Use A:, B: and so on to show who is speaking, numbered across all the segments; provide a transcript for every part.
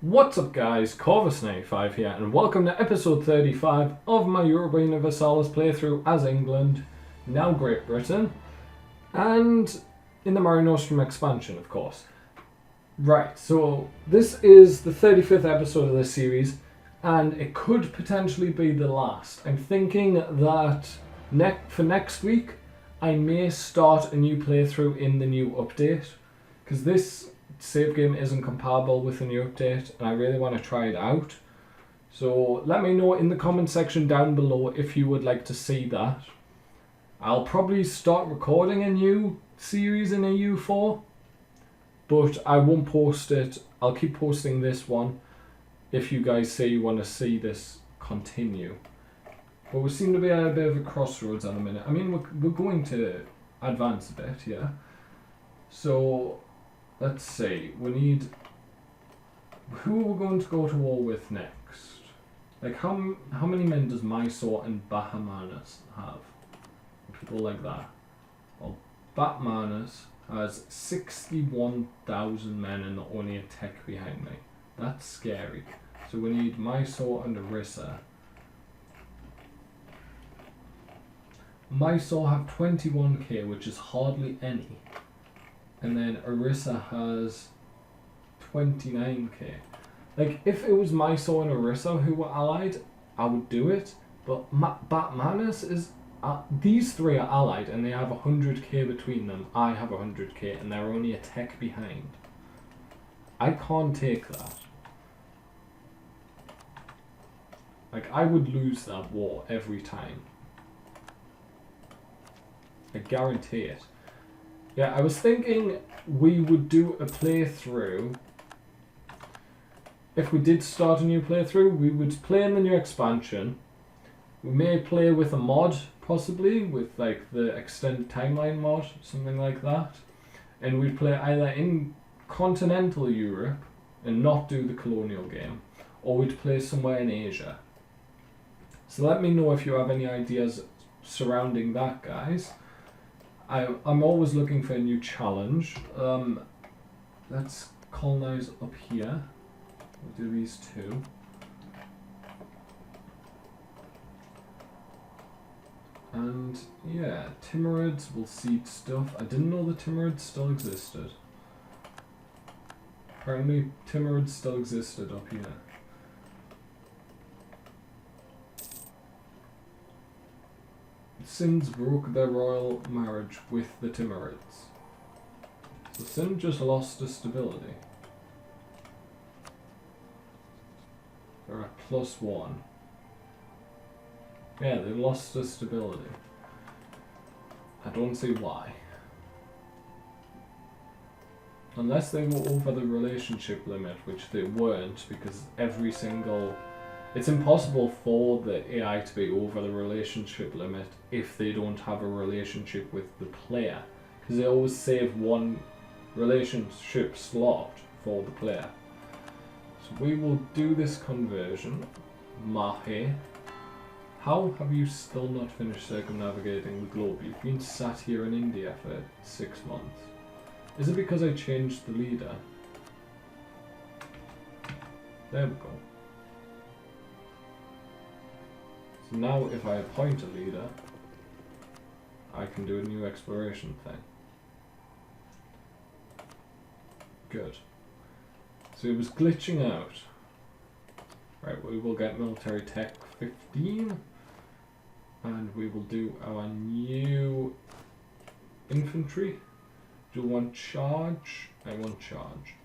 A: What's up guys, Corvus95 here and welcome to episode 35 of my Europa Universalis playthrough as England, now Great Britain, and in the Mare Nostrum expansion of course. Right, so this is the 35th episode of this series and it could potentially be the last. I'm thinking that for next week I may start a new playthrough in the new update, because this save game isn't compatible with the new update and I really want to try it out. So let me know in the comment section down below if you would like to see that. I'll probably start recording a new series in EU4, but I won't post it. I'll keep posting this one if you guys say you want to see this continue. But we seem to be at a bit of a crossroads at the minute. I mean, we're going to advance a bit, yeah. So let's see, we need... Who are we going to go to war with next? Like, how many men does Mysore and Bahamanas have? People like that. Well, Batmanas has 61,000 men and only a tech behind me. That's scary. So we need Mysore and Orissa. Mysore have 21k, which is hardly any. And then Orissa has 29k. Like, if it was Mysore and Orissa who were allied, I would do it. But Batmanas is... these three are allied and they have 100k between them. I have 100k and they're only a tech behind. I can't take that. Like, I would lose that war every time. I guarantee it. Yeah, I was thinking we would do a playthrough. If we did start a new playthrough, we would play in the new expansion. We may play with a mod, possibly, with like the extended timeline mod, something like that. And we'd play either in continental Europe and not do the colonial game, or we'd play somewhere in Asia. So let me know if you have any ideas surrounding that, guys. I'm always looking for a new challenge. Let's colonize up here. We'll do these two. And yeah, Timurids will seed stuff. I didn't know the Timurids still existed. Apparently Timurids still existed up here. Sindh broke their royal marriage with the Timurids. So Sindh just lost the stability. They're at +1. Yeah, they lost the stability. I don't see why. Unless they were over the relationship limit, which they weren't, because every single... It's impossible for the AI to be over the relationship limit if they don't have a relationship with the player, because they always save one relationship slot for the player. So we will do this conversion. Mahe. How have you still not finished circumnavigating the globe? You've been sat here in India for 6 months. Is it because I changed the leader? There we go. So now if I appoint a leader, I can do a new exploration thing. Good. So it was glitching out. Right, we will get military tech 15. And we will do our new infantry. Do you want charge? I want charge.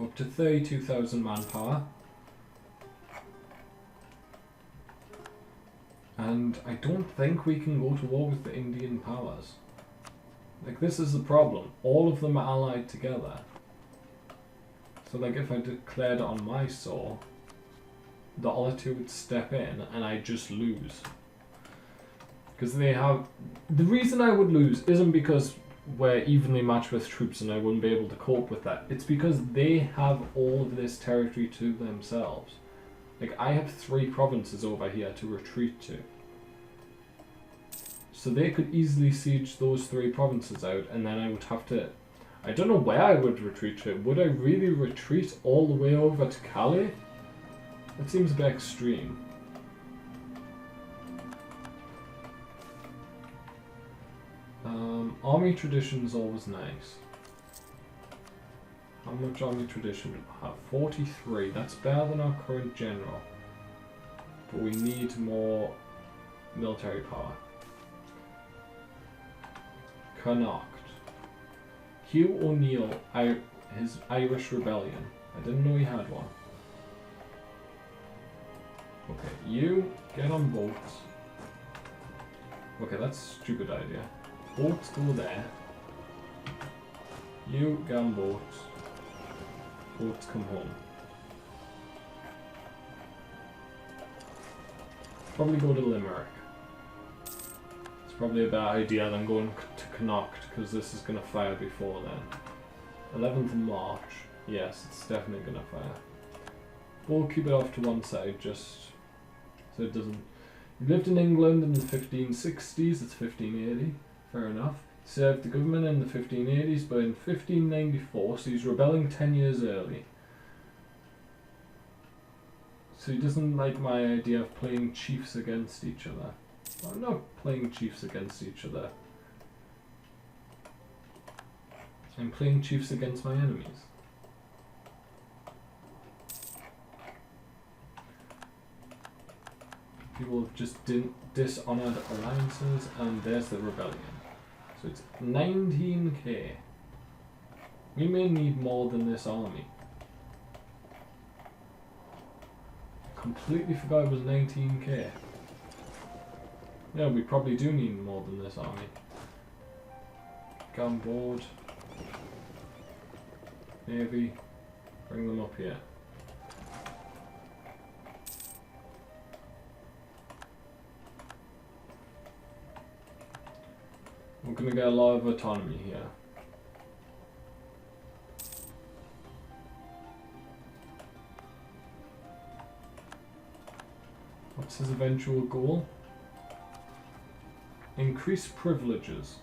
A: Up to 32,000 manpower. And I don't think we can go to war with the Indian powers. Like, this is the problem. All of them are allied together. So like if I declared it on Mysore, the other two would step in and I just lose. Because they have... The reason I would lose isn't because we're evenly matched with troops and I wouldn't be able to cope with that. It's because they have all of this territory to themselves. Like, I have 3 provinces over here to retreat to. So they could easily siege those 3 provinces out and then I would have to I don't know where I would retreat to. Would I really retreat all the way over to Calais? That seems a bit extreme. Army tradition is always nice. How much army tradition do I have? 43. That's better than our current general. But we need more military power. Connacht. Hugh O'Neill, his Irish Rebellion. I didn't know he had one. Okay, you get on boats. Okay, that's a stupid idea. Boats go there. You get on boats. Boats come home. Probably go to Limerick. It's probably a bad idea than going to Connacht because this is going to fire before then. 11th of March. Yes, it's definitely going to fire. We'll keep it off to one side just so it doesn't... He lived in England in the 1560s, it's 1580, fair enough. He served the government in the 1580s, but in 1594, so he's rebelling 10 years early. So he doesn't like my idea of playing chiefs against each other. I'm not playing chiefs against each other. I'm playing chiefs against my enemies. People have just dishonoured alliances, and there's the rebellion. So it's 19k. We may need more than this army. Completely forgot it was 19k. Yeah, we probably do need more than this army. Get on board. Navy. Bring them up here. We're going to get a lot of autonomy here. What's his eventual goal? Increase privileges.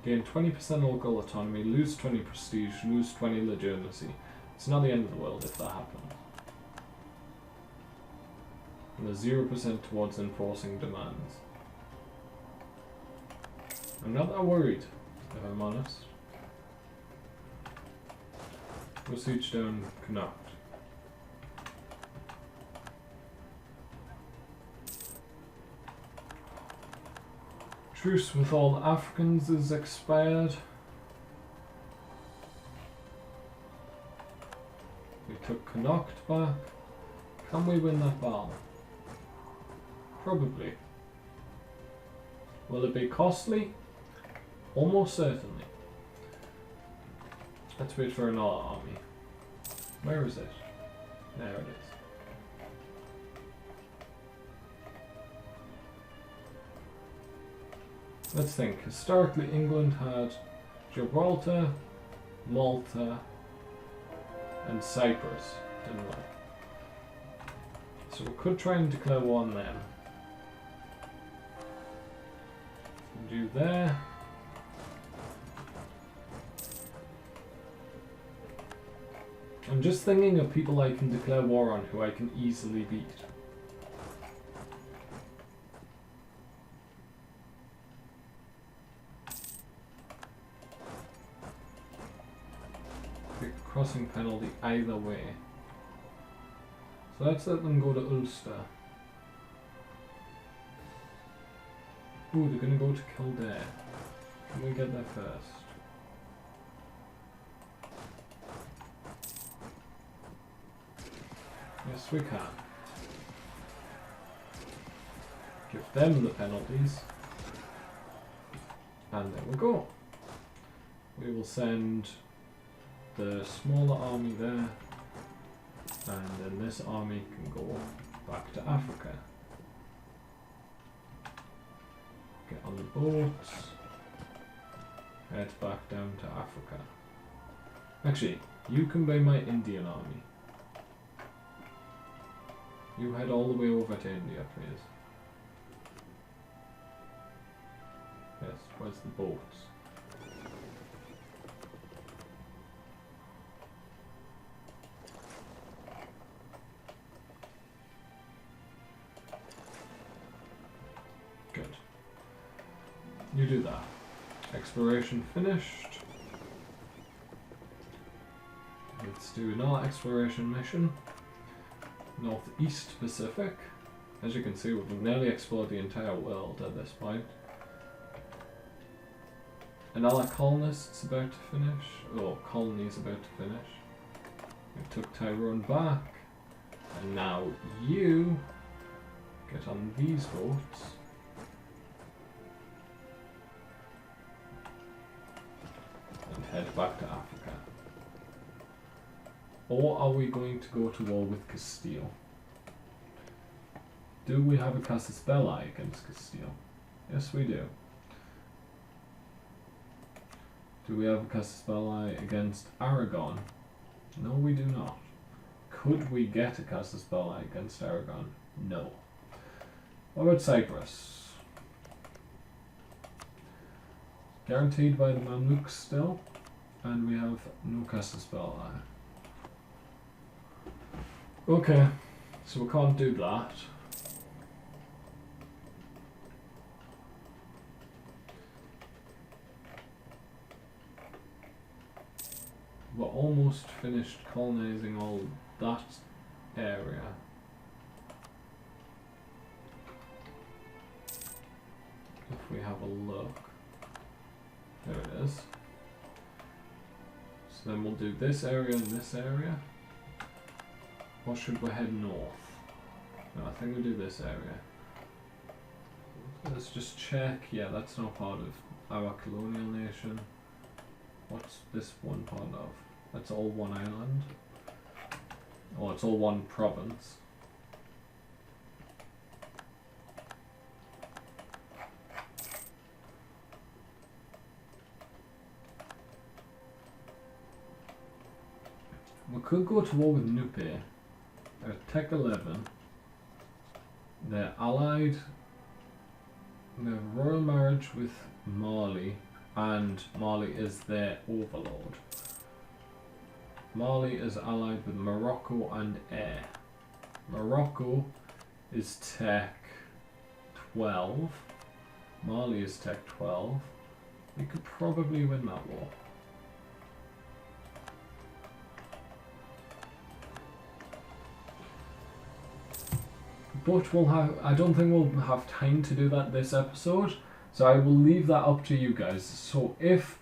A: Gain 20% local autonomy, lose 20 prestige, lose 20 legitimacy. It's not the end of the world if that happens. And there's 0% towards enforcing demands. I'm not that worried, if I'm honest. We'll siege down Connacht. Truce with all Africans is expired. We took Connacht back. Can we win that battle? Probably. Will it be costly? Almost certainly. Let's wait for another army. Where is it? There it is. Let's think. Historically, England had Gibraltar, Malta, and Cyprus, didn't we? So we could try and declare war on them. Do there. I'm just thinking of people I can declare war on who I can easily beat. Pick a crossing penalty either way. So let's let them go to Ulster. Ooh, they're gonna go to Kildare. Can we get there first? Yes, we can. Give them the penalties. And there we go. We will send the smaller army there. And then this army can go back to Africa. Get on the boats. Head back down to Africa. Actually, you can be my Indian army. You head all the way over to India, please. Yes, where's the boats? You do that. Exploration finished. Let's do another exploration mission. Northeast Pacific. As you can see, we've nearly explored the entire world at this point. Another colonist's about to finish. Oh, colony's about to finish. We took Tyrone back. And now you get on these boats. And head back to Africa. Or are we going to go to war with Castile? Do we have a casus belli against Castile? Yes, we do. Do we have a casus belli against Aragon? No, we do not. Could we get a casus belli against Aragon? No. What about Cyprus? Guaranteed by the Mamluks still, and we have no casus belli. Okay, so we can't do that. We're almost finished colonizing all that area. If we have a look. There it is. So then we'll do this area and this area. Or should we head north? No, I think we'll do this area. Let's just check. Yeah, that's not part of our colonial nation. What's this one part of? That's all one island. Oh, it's all one province. We could go to war with Nupe. They're Tech 11. They're allied. They have royal marriage with Mali, and Mali is their overlord. Mali is allied with Morocco and Air. Morocco is Tech 12. Mali is Tech 12. We could probably win that war. But we'll have, I don't think we'll have time to do that this episode, so I will leave that up to you guys. So if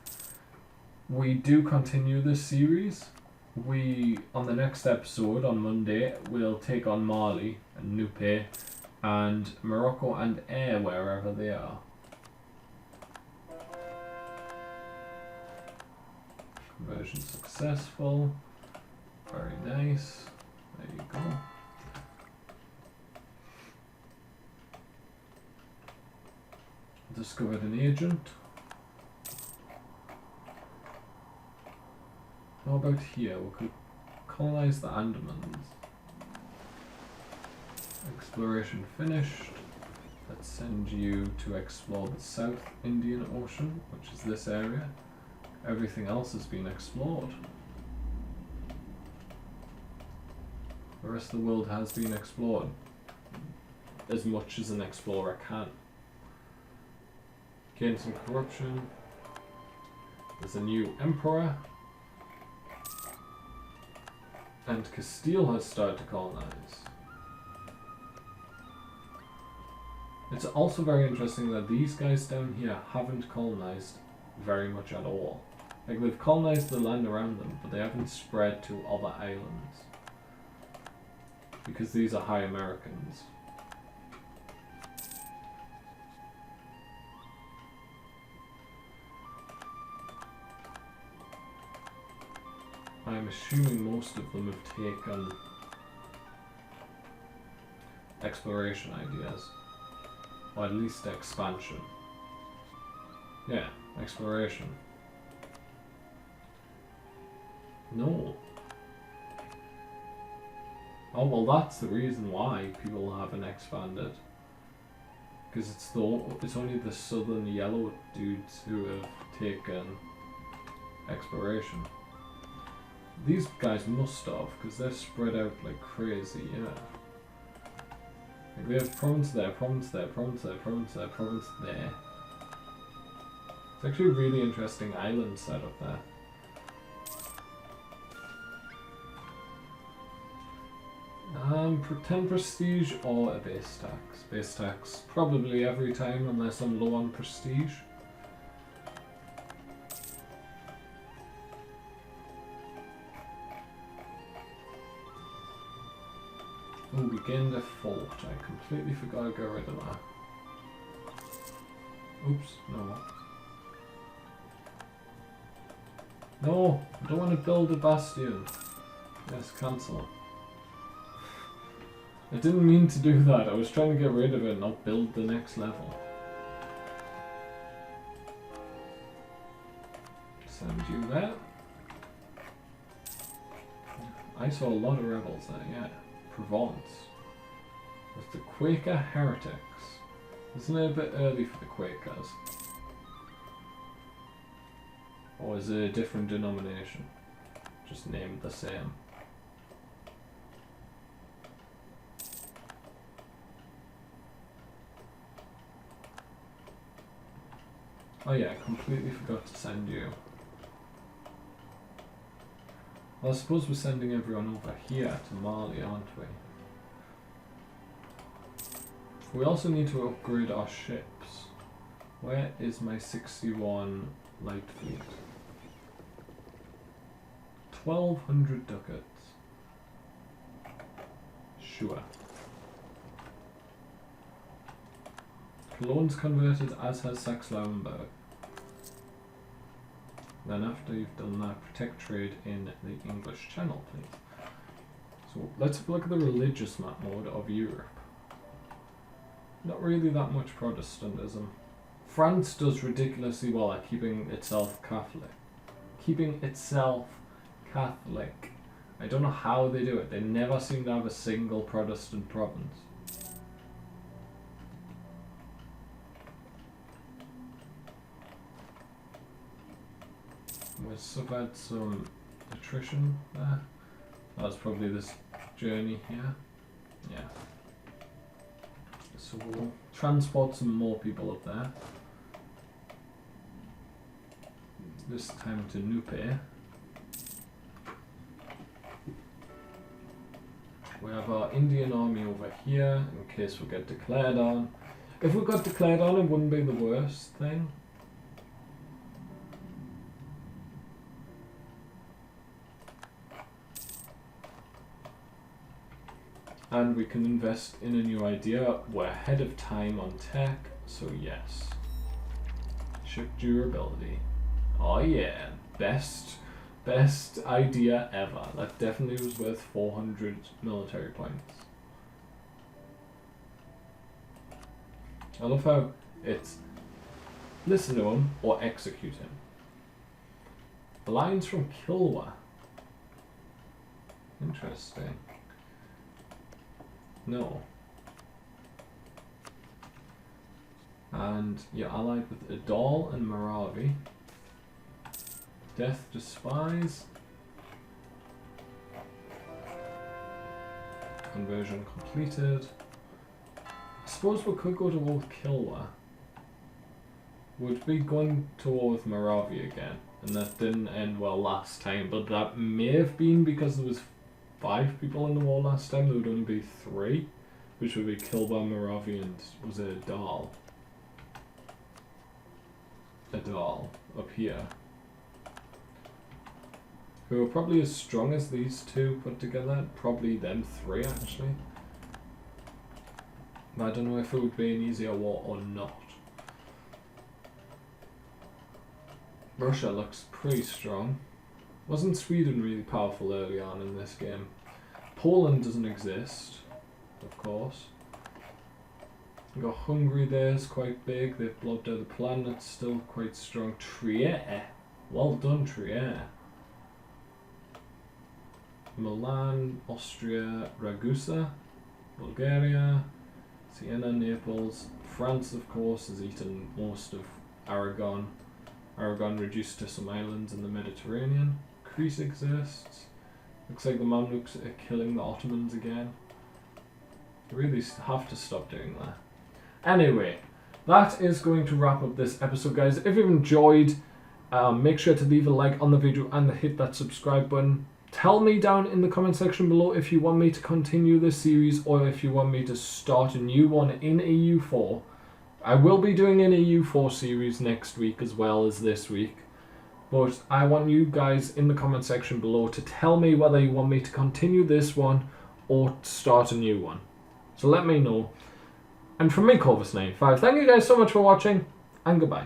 A: we do continue this series, we, on the next episode on Monday, will take on Mali and Nupe and Morocco and Air wherever they are. Conversion successful. Very nice. There you go. Discovered an agent. How about here? We could colonize the Andamans. Exploration finished. Let's send you to explore the South Indian Ocean, which is this area. Everything else has been explored. The rest of the world has been explored. As much as an explorer can. Gain some corruption. There's a new emperor. And Castile has started to colonize. It's also very interesting that these guys down here haven't colonized very much at all. Like, they've colonized the land around them, but they haven't spread to other islands. Because these are high Americans. I'm assuming most of them have taken exploration ideas, or at least expansion. Yeah, exploration. No. Oh, well, that's the reason why people haven't expanded. Because it's only the southern yellow dudes who have taken exploration. These guys must have, because they're spread out like crazy, yeah. Like, we have province there, province there, province there, province there, province there. It's actually a really interesting island setup there. For 10 prestige or a base tax. Base tax probably every time unless I'm low on prestige. Oh, we gained a fort. I completely forgot to get rid of that. Oops, no. No, I don't want to build a bastion. Yes, cancel. I didn't mean to do that. I was trying to get rid of it, not build the next level. Send you there. I saw a lot of rebels there, yeah. Provence. With the Quaker heretics. Isn't it a bit early for the Quakers? Or is it a different denomination? Just named the same. Oh yeah, I completely forgot to send you. Well, I suppose we're sending everyone over here to Mali, aren't we? We also need to upgrade our ships. Where is my 61 light fleet? 1,200 ducats. Sure. Cologne's converted, as has Saxe-Lauenburg. Then after you've done that, protect trade in the English Channel, please. So let's have a look at the religious map mode of Europe. Not really that much Protestantism. France does ridiculously well at keeping itself Catholic. Keeping itself Catholic. I don't know how they do it. They never seem to have a single Protestant province. We've suffered some attrition there. That's probably this journey here. Yeah. So we'll transport some more people up there. This time to Nupe. We have our Indian army over here in case we get declared on. If we got declared on, it wouldn't be the worst thing. And we can invest in a new idea. We're ahead of time on tech, so yes. Ship durability. Oh yeah, best idea ever. That definitely was worth 400 military points. I love how it's listen to him or execute him. Alliance from Kilwa. Interesting. No. And you're allied with Adal and Maravi. Death Despise. Conversion completed. I suppose we could go to war with Kilwa. Would be going to war with Maravi again. And that didn't end well last time, but that may have been because there was 5 people in the war last time. There would only be 3, which would be Kilwa, Maravi, and was it Adal? Adal up here. Who are probably as strong as these 2 put together. Probably them 3 actually. But I don't know if it would be an easier war or not. Russia looks pretty strong. Wasn't Sweden really powerful early on in this game? Poland doesn't exist, of course. We've got Hungary there, is quite big. They've blocked out the plan, that's still quite strong. Trier. Well done, Trier. Milan, Austria, Ragusa, Bulgaria, Siena, Naples. France, of course, has eaten most of Aragon. Aragon reduced to some islands in the Mediterranean. Greece exists. Looks like the Mamluks are killing the Ottomans again. They really have to stop doing that. Anyway, that is going to wrap up this episode, guys. If you've enjoyed, make sure to leave a like on the video and hit that subscribe button. Tell me down in the comment section below if you want me to continue this series or if you want me to start a new one in EU4. I will be doing an EU4 series next week as well as this week. But I want you guys in the comment section below to tell me whether you want me to continue this one or start a new one. So let me know. And from me, Corvus95, thank you guys so much for watching, and goodbye.